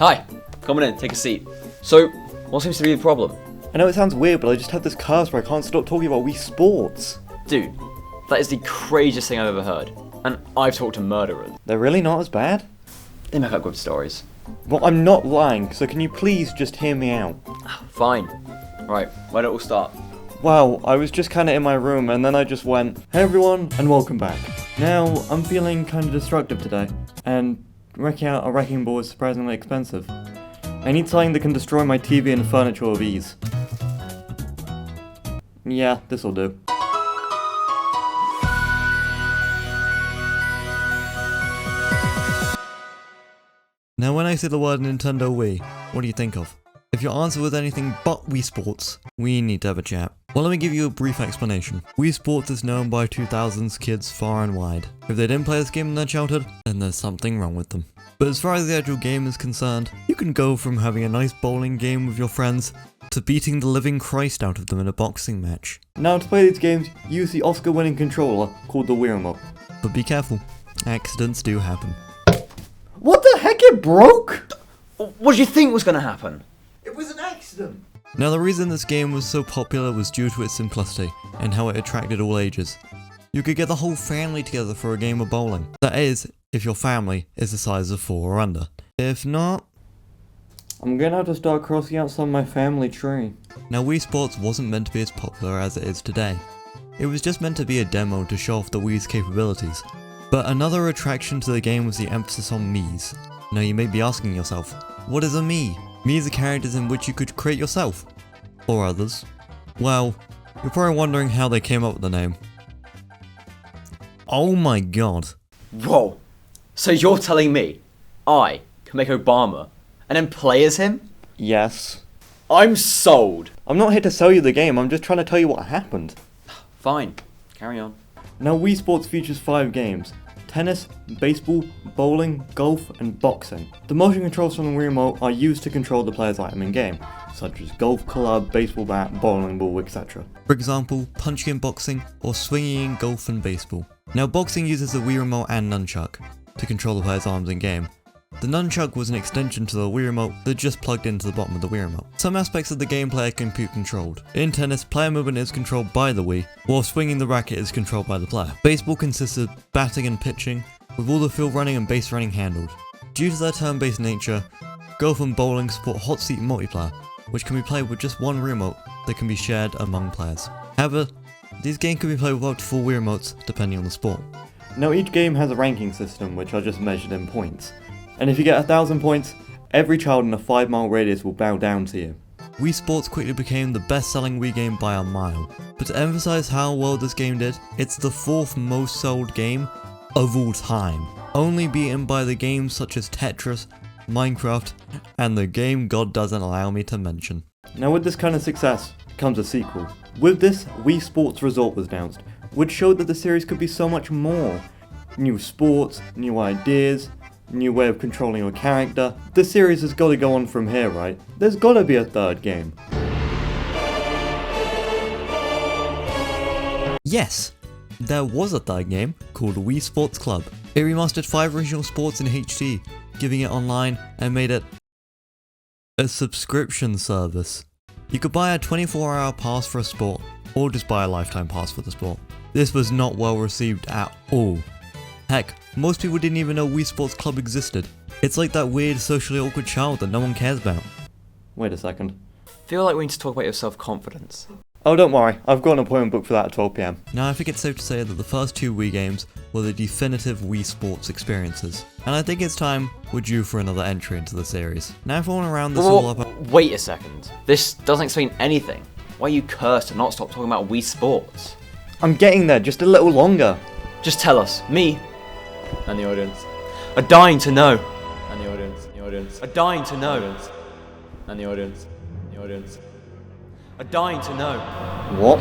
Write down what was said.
Hi, come on in, take a seat. So, what seems to be the problem? I know it sounds weird, but I just have this curse where I can't stop talking about Wii Sports. Dude, that is the craziest thing I've ever heard. And I've talked to murderers. They're really not as bad? They make up good stories. Well, I'm not lying, so can you please just hear me out? Fine. Right, where do it all start? Well, I was just kinda in my room and then I just went, "Hey everyone, and welcome back." Now, I'm feeling kinda destructive today, and wrecking out a wrecking ball is surprisingly expensive. I need something that can destroy my TV and furniture with ease. Yeah, this'll do. Now when I say the word Nintendo Wii, what do you think of? If your answer was anything but Wii Sports, we need to have a chat. Well, let me give you a brief explanation. Wii Sports is known by 2000s kids far and wide. If they didn't play this game in their childhood, then there's something wrong with them. But as far as the actual game is concerned, you can go from having a nice bowling game with your friends to beating the living Christ out of them in a boxing match. Now to play these games, use the Oscar-winning controller called the Wii Remote. But be careful, accidents do happen. What the heck, it broke? What do you think was going to happen? It was an accident! Now the reason this game was so popular was due to its simplicity, and how it attracted all ages. You could get the whole family together for a game of bowling. That is, if your family is the size of 4 or under. If not... I'm gonna have to start crossing out some of my family tree. Now Wii Sports wasn't meant to be as popular as it is today. It was just meant to be a demo to show off the Wii's capabilities. But another attraction to the game was the emphasis on Miis. Now you may be asking yourself, what is a Mii? Miis are characters in which you could create yourself. Or others. Well, you're probably wondering how they came up with the name. Oh my god. Whoa. So you're telling me I can make Obama and then play as him? Yes. I'm sold. I'm not here to sell you the game, I'm just trying to tell you what happened. Fine. Carry on. Now Wii Sports features 5 games. Tennis, baseball, bowling, golf, and boxing. The motion controls from the Wii Remote are used to control the player's item in game, such as golf club, baseball bat, bowling ball, etc. For example, punching in boxing, or swinging in golf and baseball. Now boxing uses the Wii Remote and nunchuck to control the player's arms in game. The nunchuck was an extension to the Wii Remote that just plugged into the bottom of the Wii Remote. Some aspects of the gameplay are compute controlled. In tennis, player movement is controlled by the Wii, while swinging the racket is controlled by the player. Baseball consists of batting and pitching, with all the field running and base running handled. Due to their turn-based nature, golf and bowling support hot seat multiplayer, which can be played with just one remote that can be shared among players. However, these games can be played with up to 4 Wii Remotes, depending on the sport. Now each game has a ranking system, which are just measured in points. And if you get 1,000 points, every child in a 5-mile radius will bow down to you. Wii Sports quickly became the best-selling Wii game by a mile. But to emphasize how well this game did, it's the 4th most sold game of all time. Only beaten by the games such as Tetris, Minecraft, and the game God doesn't allow me to mention. Now with this kind of success comes a sequel. With this, Wii Sports Resort was announced, which showed that the series could be so much more. New sports, new ideas, new way of controlling your character. This series has got to go on from here, right? There's got to be a 3rd game. Yes, there was a 3rd game called Wii Sports Club. It remastered 5 original sports in HD, giving it online and made it a subscription service. You could buy a 24-hour pass for a sport, or just buy a lifetime pass for the sport. This was not well received at all. Heck, most people didn't even know Wii Sports Club existed. It's like that weird socially awkward child that no one cares about. Wait a second. Feel like we need to talk about your self-confidence. Oh, don't worry, I've got an appointment booked for that at 12 PM. Now I think it's safe to say that the first 2 Wii games were the definitive Wii Sports experiences. And I think it's time we're due for another entry into the series. Now if I want to round this all up... Wait a second. This doesn't explain anything. Why are you cursed to not stop talking about Wii Sports? I'm getting there, just a little longer. Just tell us, me, and the audience, are dying to know. And the audience, are dying to know. And the audience, are dying to know. What?